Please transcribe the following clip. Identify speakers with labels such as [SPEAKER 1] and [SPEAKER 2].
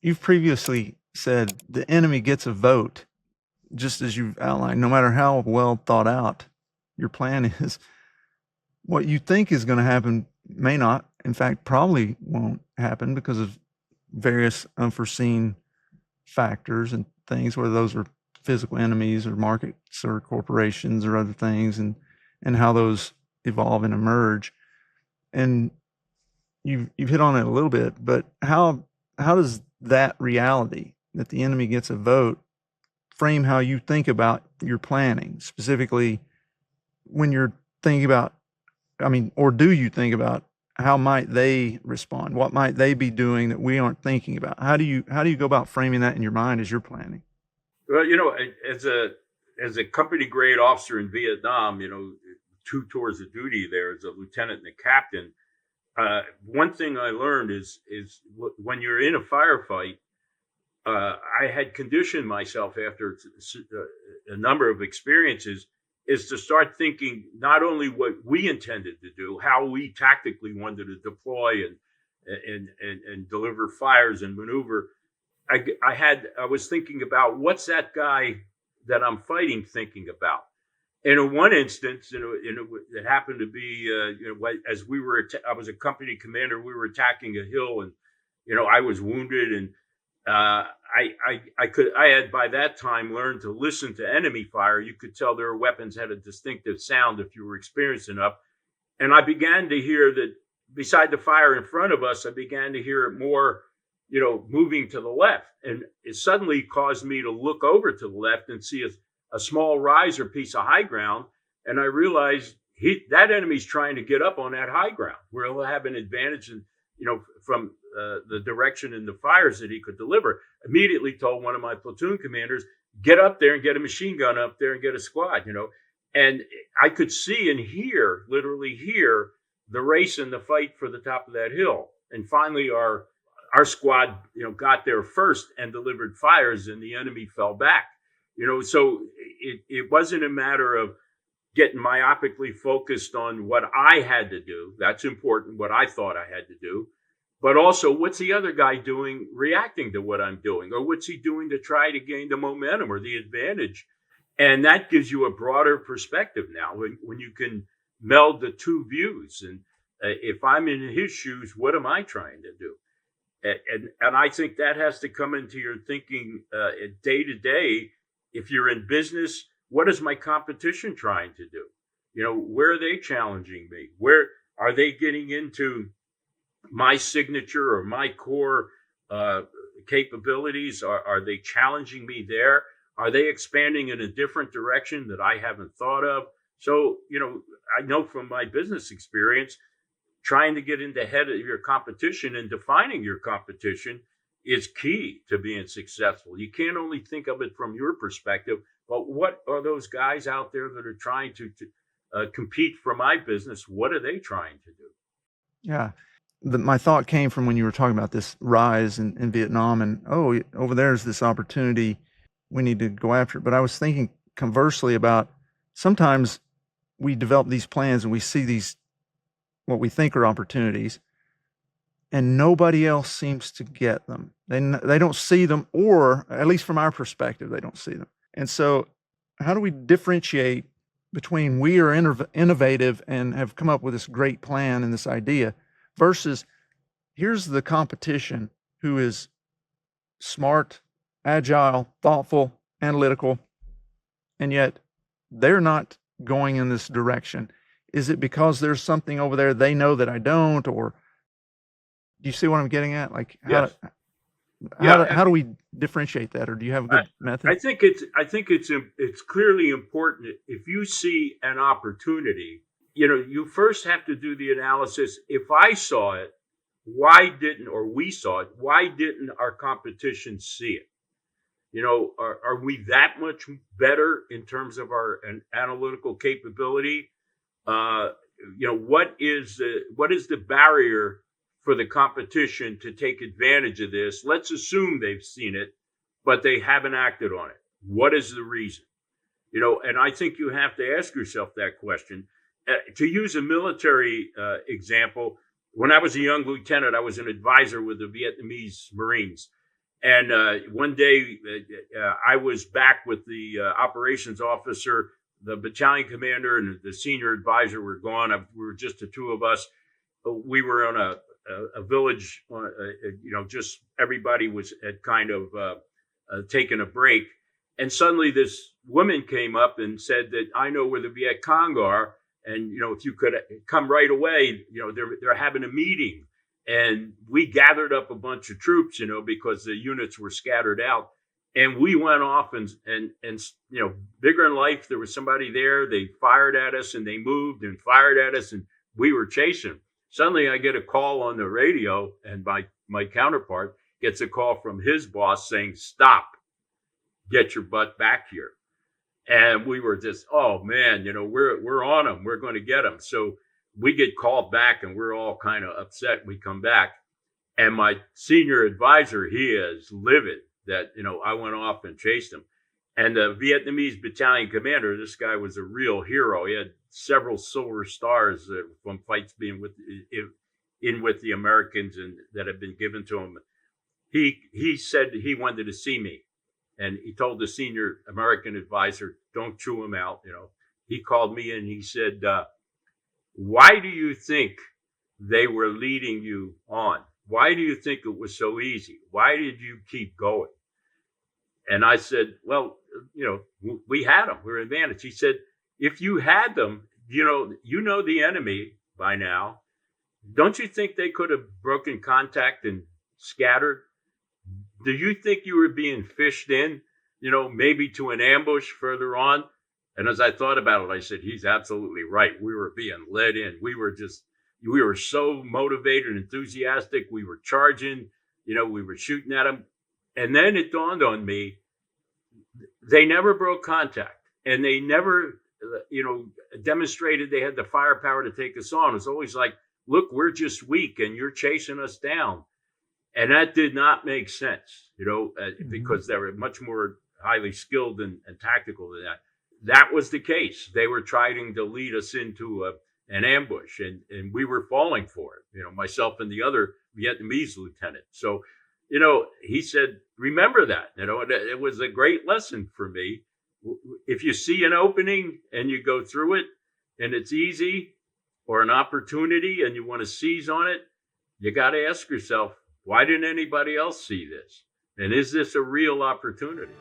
[SPEAKER 1] you've previously said the enemy gets a vote, just as you've outlined, no matter how well thought out your plan is. What you think is going to happen may not, in fact, probably won't happen because of various unforeseen factors and things, whether those are physical enemies or markets or corporations or other things, and how those evolve and emerge. And you've hit on it a little bit, but how does that reality that the enemy gets a vote frame how you think about your planning, specifically when you're thinking about, or do you think about how might they respond? What might they be doing that we aren't thinking about? How do you go about framing that in your mind as you're planning?
[SPEAKER 2] Well, as a company grade officer in Vietnam, two tours of duty there as a lieutenant and a captain. One thing I learned is when you're in a firefight, I had conditioned myself after a number of experiences is to start thinking not only what we intended to do, how we tactically wanted to deploy and deliver fires and maneuver. I was thinking about what's that guy that I'm fighting thinking about. And in one instance, it happened to be, as I was a company commander, we were attacking a hill, and I was wounded, and I had by that time learned to listen to enemy fire. You could tell their weapons had a distinctive sound if you were experienced enough. And I began to hear that beside the fire in front of us, I began to hear it more, moving to the left. And it suddenly caused me to look over to the left and see a small rise or piece of high ground. And I realized that enemy's trying to get up on that high ground where he'll have an advantage from the direction and the fires that he could deliver. Immediately told one of my platoon commanders, get up there and get a machine gun up there and get a squad, And I could see and literally hear the race and the fight for the top of that hill. And finally our squad, got there first and delivered fires, and the enemy fell back. So it wasn't a matter of getting myopically focused on what I had to do. That's important, what I thought I had to do. But also, what's the other guy doing reacting to what I'm doing? Or what's he doing to try to gain the momentum or the advantage? And that gives you a broader perspective now when you can meld the two views. And if I'm in his shoes, what am I trying to do? And I think that has to come into your thinking day to day. If you're in business, what is my competition trying to do? Where are they challenging me? Where are they getting into my signature or my core capabilities? Are they challenging me there? Are they expanding in a different direction that I haven't thought of? So, I know from my business experience, trying to get in the head of your competition and defining your competition is key to being successful. You can't only think of it from your perspective, but what are those guys out there that are trying to compete for my business? What are they trying to do?
[SPEAKER 1] Yeah. My thought came from when you were talking about this rise in Vietnam and, over there's this opportunity. We need to go after it. But I was thinking conversely about sometimes we develop these plans and we see these, what we think are opportunities, and nobody else seems to get them. They don't see them, or at least from our perspective, they don't see them. And so how do we differentiate between we are innovative and have come up with this great plan and this idea versus here's the competition who is smart, agile, thoughtful, analytical, and yet they're not going in this direction? Is it because there's something over there they know that I don't? Or do you see what I'm getting at? Like,
[SPEAKER 2] Yes.
[SPEAKER 1] how do we differentiate that? Or do you have a good method?
[SPEAKER 2] I think it's clearly important. If you see an opportunity, you first have to do the analysis. If I saw it, we saw it, why didn't our competition see it? Are we that much better in terms of our analytical capability? What is the barrier for the competition to take advantage of this? Let's assume they've seen it, but they haven't acted on it. What is the reason? And I think you have to ask yourself that question. To use a military example, when I was a young lieutenant, I was an advisor with the Vietnamese Marines. And one day, I was back with the operations officer, the battalion commander, and the senior advisor were gone. We were just the two of us. We were on a village, just everybody had kind of taken a break. And suddenly this woman came up and said that I know where the Viet Cong are. And, if you could come right away, they're having a meeting. And we gathered up a bunch of troops, because the units were scattered out. And we went off and bigger in life, there was somebody there. They fired at us and they moved and fired at us and we were chasing. Suddenly I get a call on the radio and my counterpart gets a call from his boss saying, "Stop, get your butt back here." And we were just, oh man, we're on them. We're going to get them. So we get called back and we're all kind of upset. We come back and my senior advisor, he is livid that, I went off and chased him. And the Vietnamese battalion commander, this guy was a real hero. He had several silver stars from fights being with the Americans and that had been given to him. He said he wanted to see me. And he told the senior American advisor, "Don't chew him out." He called me and he said, "Why do you think they were leading you on? Why do you think it was so easy? Why did you keep going?" And I said, "Well, we had them. We're advantaged." He said, "If you had them, you know the enemy by now. Don't you think they could have broken contact and scattered? Do you think you were being fished in, maybe to an ambush further on?" And as I thought about it, I said, he's absolutely right. We were being led in. We were so motivated and enthusiastic. We were charging, we were shooting at them. And then it dawned on me, they never broke contact and they never, demonstrated they had the firepower to take us on. It's always like, look, we're just weak and you're chasing us down. And that did not make sense, because they were much more highly skilled and tactical than that. That was the case. They were trying to lead us into an ambush, and we were falling for it, myself and the other Vietnamese lieutenant. So, he said, remember that, it was a great lesson for me. If you see an opening and you go through it and it's easy, or an opportunity and you want to seize on it, you got to ask yourself, why didn't anybody else see this? And is this a real opportunity?